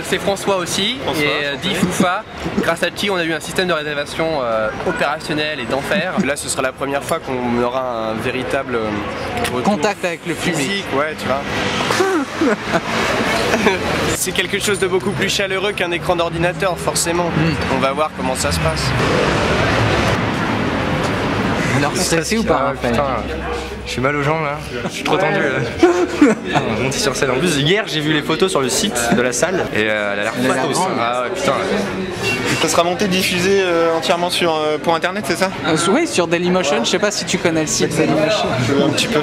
c'est François aussi, et dit Foufa, grâce à qui on a eu un système de réservation opérationnel et d'enfer. Là ce sera la première fois qu'on aura un véritable contact avec le public. Physique, ouais, tu vois. C'est quelque chose de beaucoup plus chaleureux qu'un écran d'ordinateur, forcément. On va voir comment ça se passe. Alors, stressé ou pas, Raphaël? Je suis mal aux jambes là, je suis trop tendu là. On monte sur scène. En plus, hier j'ai vu les photos sur le site de la salle et elle a l'air pathos. Ah ouais, putain. Ça sera monté, diffusé entièrement pour internet, c'est ça? Oui, sur Dailymotion. Je sais pas si tu connais le site Dailymotion. Un petit peu.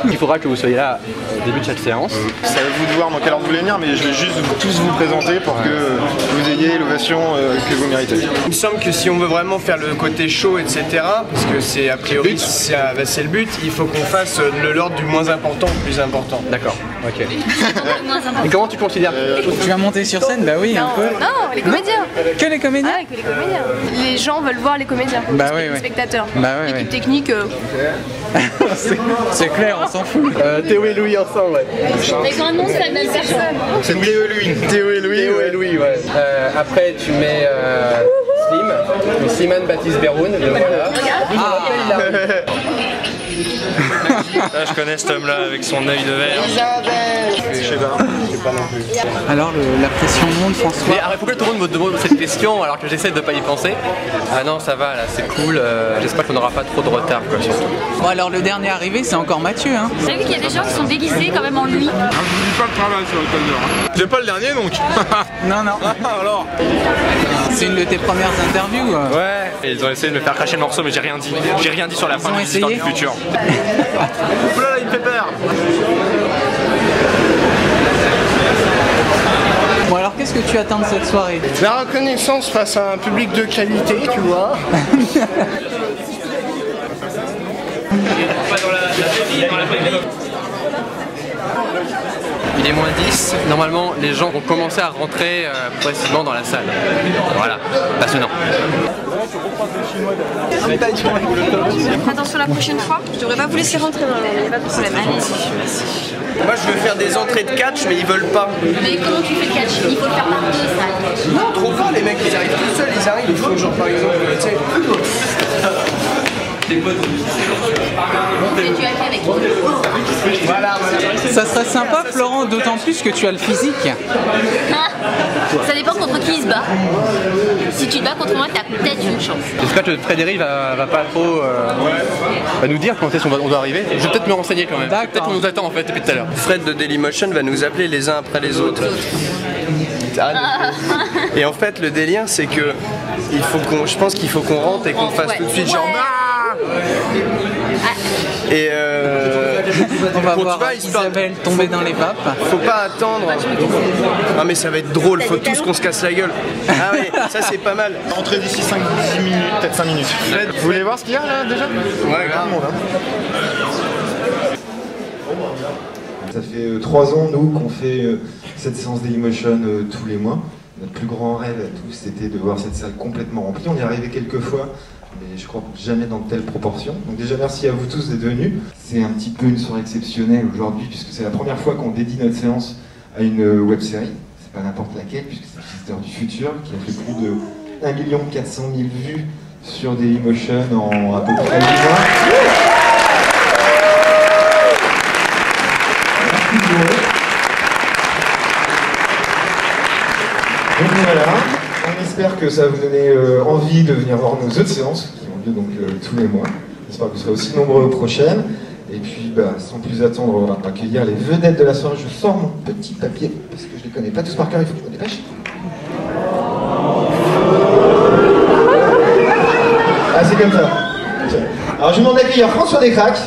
Il faudra que vous soyez là au début de chaque séance. C'est à vous de voir dans quelle ordre vous voulez venir, mais je vais juste tous vous présenter pour que vous ayez l'ovation que vous méritez. Il me semble que si on veut vraiment faire le côté show, etc., parce que c'est a priori c'est le but, il faut qu'on fasse de l'ordre du moins important au plus important. D'accord, ok. Et comment tu considères Tu vas monter sur scène? Bah oui, un peu. Non, les comédiens. Que les comédiens? Ah, que les comédiens. Les gens veulent voir les comédiens. Bah oui, les spectateurs. Bah oui, l'équipe technique. C'est clair, on s'en fout. Théo et Louis ensemble, ouais. Les grands noms, c'est la même personne. C'est Théo et Louis. Théo et Louis, ouais. Après, tu mets Slim, ou Simone Baptiste Beroun, le voilà. Là, je connais cet homme-là avec son œil de verre. Je sais pas non plus. Alors, la pression monte, François. Mais pourquoi tout le monde me demande cette question alors que j'essaie de pas y penser? Ah non, ça va là, c'est cool. J'espère qu'on n'aura pas trop de retard, quoi, surtout. Bon, alors le dernier arrivé, c'est encore Mathieu, hein. Vous savez qu'il y a des gens qui sont déguisés quand même en lui. Je vous dis pas le travail sur le connard. J'ai pas le dernier donc. Non, non. Alors. C'est une de tes premières interviews. Ouais, et ils ont essayé de me faire cracher le morceau, mais j'ai rien dit. J'ai rien dit sur la fin de l'histoire du futur. Oula, il me fait peur. Bon, alors qu'est-ce que tu attends de cette soirée? La reconnaissance face à un public de qualité, tu vois. Il est moins 10, normalement les gens vont commencer à rentrer progressivement dans la salle. Voilà, passionnant. Attention la prochaine fois, je devrais pas vous laisser rentrer dans il n'y a pas de problème. Moi je veux faire des entrées de catch, mais ils veulent pas. Mais comment tu fais le catch? Il faut le faire par deux, ça. Non, trop fort, les mecs, ils arrivent tout seuls, ils arrivent, ils font genre par exemple, tu sais. Voilà. Ça serait sympa, Florent, d'autant plus que tu as le physique. Ça dépend contre qui il se bat. Si tu te bats contre moi, t'as peut-être une chance. J'espère que Frédéric va pas trop va nous dire quand est-ce qu'on doit arriver. Je vais peut-être me renseigner quand même. Peut-être qu'on nous attend en fait depuis tout à l'heure. Fred de Dailymotion va nous appeler les uns après les autres. Et en fait, le délire, c'est que je pense qu'il faut qu'on rentre et qu'on fasse tout de suite genre. Et on va voir Isabelle tomber dans les vapes. Faut pas attendre. Non mais ça va être drôle, faut tous qu'on se casse la gueule. Ah oui, ça c'est pas mal. Entrez d'ici 5-10 minutes, peut-être 5 minutes. Vous voulez voir ce qu'il y a là déjà? Ouais, grave. Ça fait 3 ans, nous, qu'on fait cette séance Dailymotion tous les mois. Notre plus grand rêve à tous, c'était de voir cette salle complètement remplie. On y est arrivé quelques fois, mais je crois jamais dans de telles proportions. Donc déjà, merci à vous tous d'être venus. C'est un petit peu une soirée exceptionnelle aujourd'hui, puisque c'est la première fois qu'on dédie notre séance à une web-série. C'est pas n'importe laquelle, puisque c'est Visiteurs du futur, qui a fait plus de 1 400 000 vues sur Dailymotion en à peu près 8 mois. Donc voilà, on espère que ça va vous donner envie de venir voir nos autres séances qui ont lieu donc tous les mois. J'espère que vous serez aussi nombreux aux prochaines. Et puis sans plus attendre, on va accueillir les vedettes de la soirée. Je sors mon petit papier parce que je les connais pas tous par cœur, il faut que je me dépêche. Ah, c'est comme ça. Alors je vous demande d'accueillir François Descraques.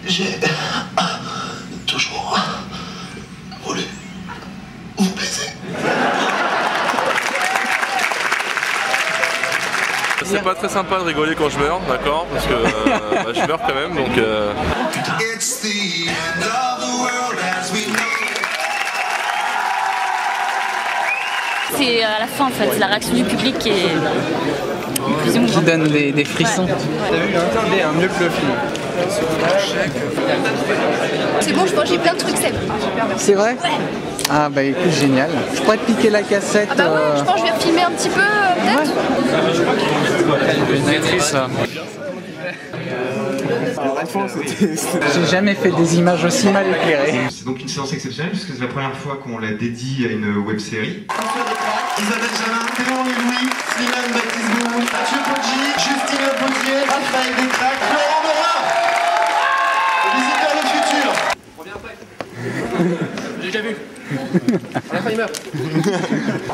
J'ai toujours voulu vous baiser. C'est pas très sympa de rigoler quand je meurs, d'accord? Parce que bah, je meurs quand même, donc... C'est à la fin en fait, c'est la réaction du public qui est plus émouvante. Qui donne des frissons. Ouais. T'as vu, il y a un mieux que le film. C'est bon, je pense que j'ai plein de trucs, Seb. C'est vrai? Ouais. Ah bah écoute, génial. Je pourrais te piquer la cassette. Ah bah ouais, je pense que je vais refilmer un petit peu, peut-être. Une maîtrise là. J'ai jamais fait des images aussi mal éclairées. C'est donc une séance exceptionnelle puisque c'est la première fois qu'on la dédie à une web-série. Isabelle Jalin, Théo Louis, Slimane Baptiste-Gou, Mathieu Poggi, Justine Potier, Raphaël Descraques, Florent Morin, visiteur du futur. J'ai déjà vu. À la fin, il meurt.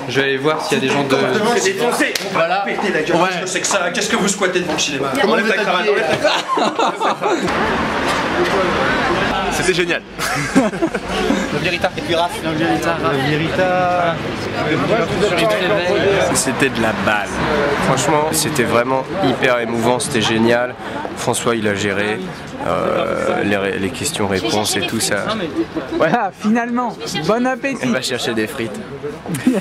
Je vais aller voir s'il y a des gens de... C'est défoncé. Voilà. Péter la gueule. Ouais. C'est que ça. Qu'est-ce que vous squattez devant le cinéma? Enlève ta cravate, enlève ta cravate. C'était génial. Le Virita. Et puis Raph. Le Virita. C'était de la balle. Franchement, c'était vraiment hyper émouvant, c'était génial. François, il a géré les questions-réponses et tout ça. Voilà, finalement, bon appétit. On va chercher des frites. T'es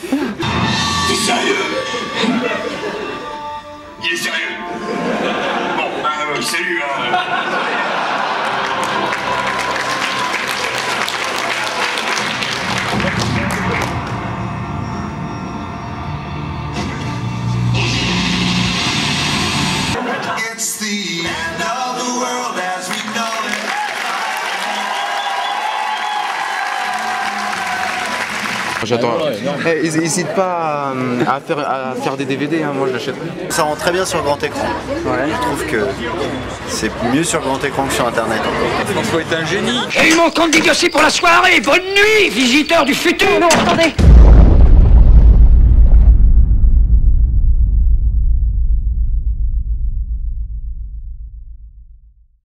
sérieux? Il est sérieux? Bon, salut. It's the end of the world as we know it. J'attends. N'hésite pas à faire des DVD, hein, moi je l'achèterai. Ça rend très bien sur grand écran. Ouais. Je trouve que c'est mieux sur grand écran que sur internet. François est un génie. Et il manque d'idiotie pour la soirée. Bonne nuit, visiteurs du futur. Non, attendez.